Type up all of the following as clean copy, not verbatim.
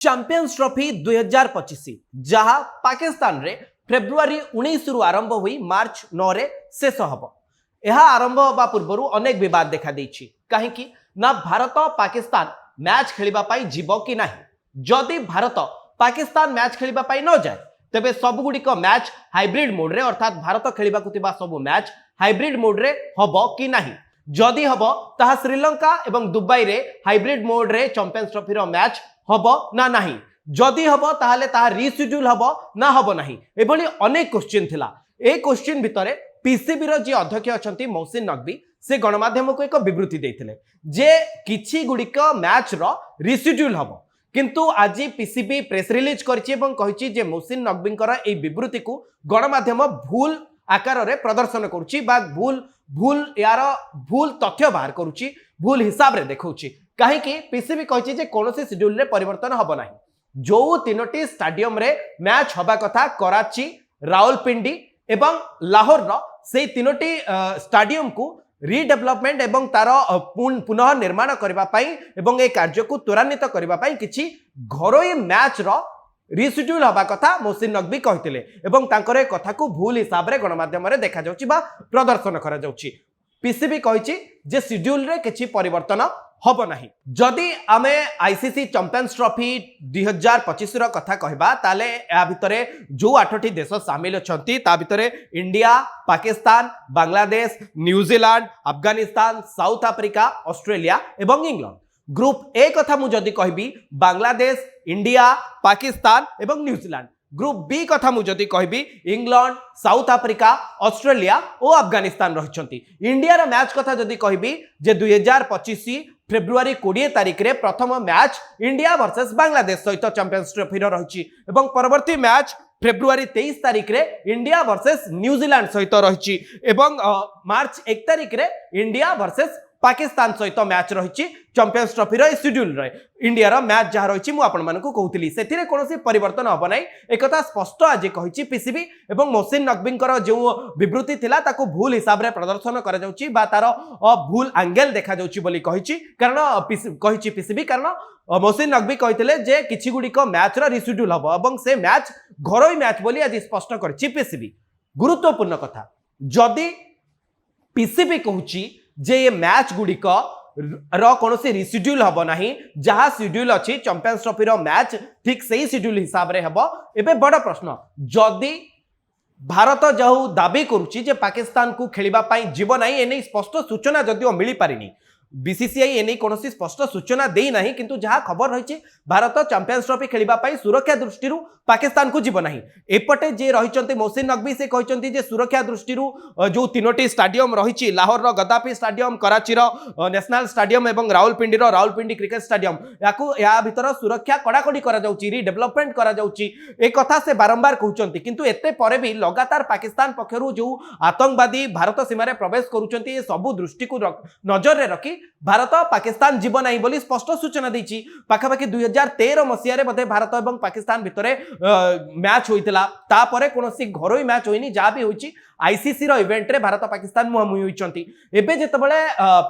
Champions trophy 2025 जहाँ पाकिस्तान रे February 19 रु आरंभ हुई मार्च 9 रे शेष हब। यह आरंभ होगा पूर्व अनेक बद देखा कहीं ना भारत पाकिस्तान मैच खेलने जीव कि ना। जदि भारत पाकिस्तान मैच खेलने न जाए तेबे सबगुड़िक मैच हाइब्रिड मोड रे अर्थात भारत खेलवा सब मैच हाइब्रिड मोड रे हब कि ना। जदि हब ताहा श्रीलंका एवं दुबई रे हाइब्रिड मोड रे चैंपियंस ट्रॉफी रो मैच हब ना नहीं। जदि हब ताहले ताहा रिशेड्यूल हब ना हब नहीं। एभली अनेक क्वेश्चन थिला। ए क्वेश्चन भितरे पीसीबी रो जे अध्यक्ष अछंती मौसिन नकवी से गणमाध्यम को एक विवृत्ति देथिले जे किछि गुड़िक मैच रो रिशेड्यूल हब। किंतु आज पीसीबी प्रेस रिलीज करछि एवं कहिछि जे मौसिन नकवींकर ए विवृत्ति को गणमाध्यम भूल आकार रे प्रदर्शन करुछि बा भूल तथ्य बाहर करुछि, भूल हिसाब रे देखौछि। कहीं पीसीबी कहिछि जे कोनोसी शेड्यूल रे परिवर्तन हब नाही। जो तीनोटी स्टेडियम रे मैच हबा कथा कराची, रावलपिंडी एवं लाहौर रो से तीनोटी स्टेडियम को रिडेवलपमेंट एवं तार पुनः निर्माण करबा पई एवं ए कार्य को त्वरान्वित करबा पई किछि घरोई मैच रो रिशेड्यूल हबा कथा मौसिन नकवी कहतिले एवं तांकर कथा को भूल हिसाब रे गणमाध्यम रे देखा जाउछि बा प्रदर्शन करा जाउछि। पीसीबी कहिछि जे शेड्यूल रे किछि परिवर्तन हब नाही। जदि आमे आईसीसी चैंपियंस ट्रॉफी 2025 रो कथा कहबा ताले या भितरे जो 8टी देश शामिल अछंती ता भितरे India, Pakistan, Bangladesh, New Zealand, Afghanistan, south Africa, Australia एवं इंग्लैंड। ग्रुप ए कथा मु जदि कहबी बांग्लादेश, इंडिया, पाकिस्तान एवं न्यूजीलैंड। ग्रुप बी कथा मु जदि कहबी इंग्लैंड, साउथ अफ्रीका, ऑस्ट्रेलिया और अफगानिस्तान रहिछंती। इंडिया रा मैच कथा जदि कहबी जे 2025 फेब्रुआरी 20 तारिख रे प्रथम मैच इंडिया वर्सेस बांग्लादेश सहित चैंपियंस ट्रॉफी रही एवं परवर्ती मैच फेब्रुआरी 23 तारिख रे इंडिया वर्सेस न्यूजीलैंड सहित रही एवं मार्च 1 तारिख रे इंडिया वर्सेस पाकिस्तान सहित मैच रही चैंपियंस ट्रॉफी रो शेड्यूल रे इंडिया रो मैच जहाँ रही मु आपण मानकु कहउतिली सेथिरे कोनोसी परिवर्तन हब नै। एकथा स्पष्ट आज कहिछि पीसीबी एवं मौसिन नकवींकर जो विवृत्ति थिला ताको भूल हिसाब रे प्रदर्शन करा जाउछि बा तार भूल एंगल देखा जाउछि बोली कहिछि। कारण कहिछि पीसीबी कारण मौसिन नकवी कहिथिले जे किछि गुडी को मैच रो रिशेड्यूल हब एवं से मैच घरोई मैच बोली आज स्पष्ट करछि पीसीबी। गुरुत्वपूर्ण कथा जदि पीसीबी कहउछि जे ये मैच गुड़िक कौन रिशेड्यूल हब ना जहाँ शेड्यूल अच्छी चैंपियंस ट्रॉफी रो मैच ठीक सही शेड्यूल हिसाब रे हब। एबे बड़ प्रश्न जदि भारत जो दाबी करुच्ची जे पाकिस्तान को खेलिबा पई जीव नाही एने स्पष्ट सूचना जदिओ मिली पारिनी बीसीसीआई एने कौन स्पष्ट सूचना देई नाही किंतु जहाँ खबर रही भारत चैंपियंस ट्रॉफी खेलिबा पई सुरक्षा दृष्टि पाकिस्तान को जीव नाही। एपटे जे रही मौसिन नकवी से कहते जे सुरक्षा दृष्टि जो तीनोटी स्टेडियम रही लाहौर रो गद्दाफी स्टेडियम, कराची रो नेशनल स्टेडियम एवं रावलपिंडी रो रावलपिंडी क्रिकेट स्टेडियम या भीतर सुरक्षा कड़ाकड़ी करा जाउची, रिडेवलपमेंट करा जाउची ए कथा से बारंबार कहउचंती। किंतु एते परे भी लगातार पाकिस्तान पक्षरु जो आतंकवादी भारत सीमा रे प्रवेश करूचंती ए सब दृष्टि को नजर रे रखी भारत पाकिस्तान जीव नाही बोली स्पष्ट सूचना दैछि। पाखापाखि 2013 मसीह रे बधे भारत एवं पाकिस्तान भितरे मैच होइतिला तापरे कोनोसी घरोई मैच होइनी जहाँ भी होइछि आईसीसी रो इवेंट रे भारत पाकिस्तान मुहामुही होइचंती। एबे जेतबेले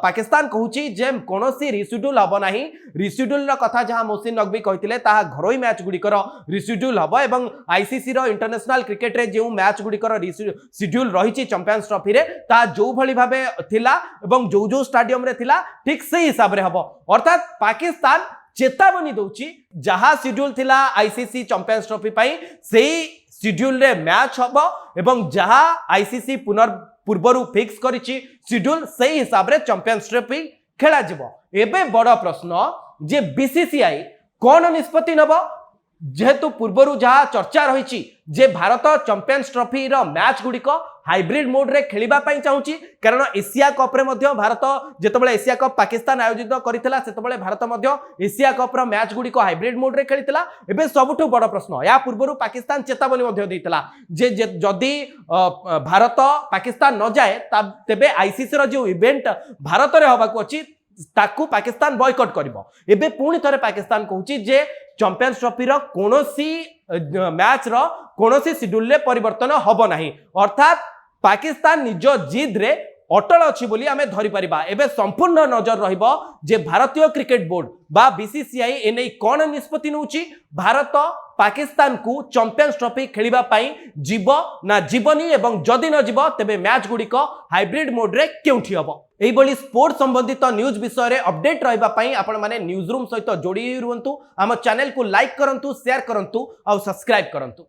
पाकिस्तान कहूछि जे कोनोसी रिशेड्यूल हब नाही रिशेड्यूल रो कथा जहाँ मौसिन नकवी कहितिले ताहा घरोई मैच गुड़िकर रिशेड्यूल हब एवं आईसीसी रो इंटरनेशनल क्रिकेट रे जो मैच गुड़िकर रिशेड्यूल रही चैंपियंस ट्रॉफी रे ता जो भली भाबे थिला एवं जो स्टेडियम रे थिला ठीक सही हिसाब रे हब। अर्थात पाकिस्तान चेतावनी दउछि जहाँ शेड्यूल थिला आईसीसी चैंपियंस ट्रॉफी पई सेही शेड्यूल रे मैच हब एवं जहाँ आईसीसी पूर्वरु फिक्स करिछि शेड्यूल सही हिसाब रे चैंपियंस ट्रॉफी खेला जिवो। एबे बड़ प्रश्न जे बीसीसीआई कोन निष्पत्ति नब जेहेतु पूर्वरु जहाँ चर्चा रही जे भारत चैंपियंस ट्रॉफी रो मैच गुड़िक हाइब्रिड मोड रे खेलिबा पई चाहूची। कारण एशिया कप रे मध्य भारत जेतबेले एशिया कप पाकिस्तान आयोजित करितला सेतबेले भारत मध्य एशिया कप रो मैच गुड़िक हाइब्रिड मोड रे खेलितला। एबे सबुठु बड़ प्रश्न या पूर्वरु पाकिस्तान चेतावनी मध्य दैतला जे जदि भारत पाकिस्तान न जाए तेबे आईसीसी रो जो इवेंट भारत रे होबाकू अछि ताकू पाकिस्तान बॉयकॉट करिवो। एबे पुणी थरे पाकिस्तान कहूची जे चैंपियंस ट्रॉफी रो कोनोसी मैच रो कोनोसी शेड्यूल रे परिवर्तन हब नाही। अर्थात पाकिस्तान निज जिद रे अटल अच्छी बोली आमे धरी परिबा। एबे संपूर्ण नजर रहिबो जे भारतीय क्रिकेट बोर्ड बा बीसीसीआई एने कोन निष्पत्ति नउची, भारत पाकिस्तान को चैंपियंस ट्रॉफी खेलिबा पई जीव ना जीवनी एवं जदि न जीव तेबे मैच गुड़िक हाइब्रिड मोड रे केउठी हबो। एई बोली स्पोर्ट्स संबंधित न्यूज विषय रे अपडेट रहिबा पई आपण माने न्यूज रूम सहित जोड़ी रुहंतु। आम चैनल को लाइक करंतु, शेयर करंतु और सब्सक्राइब करंतु।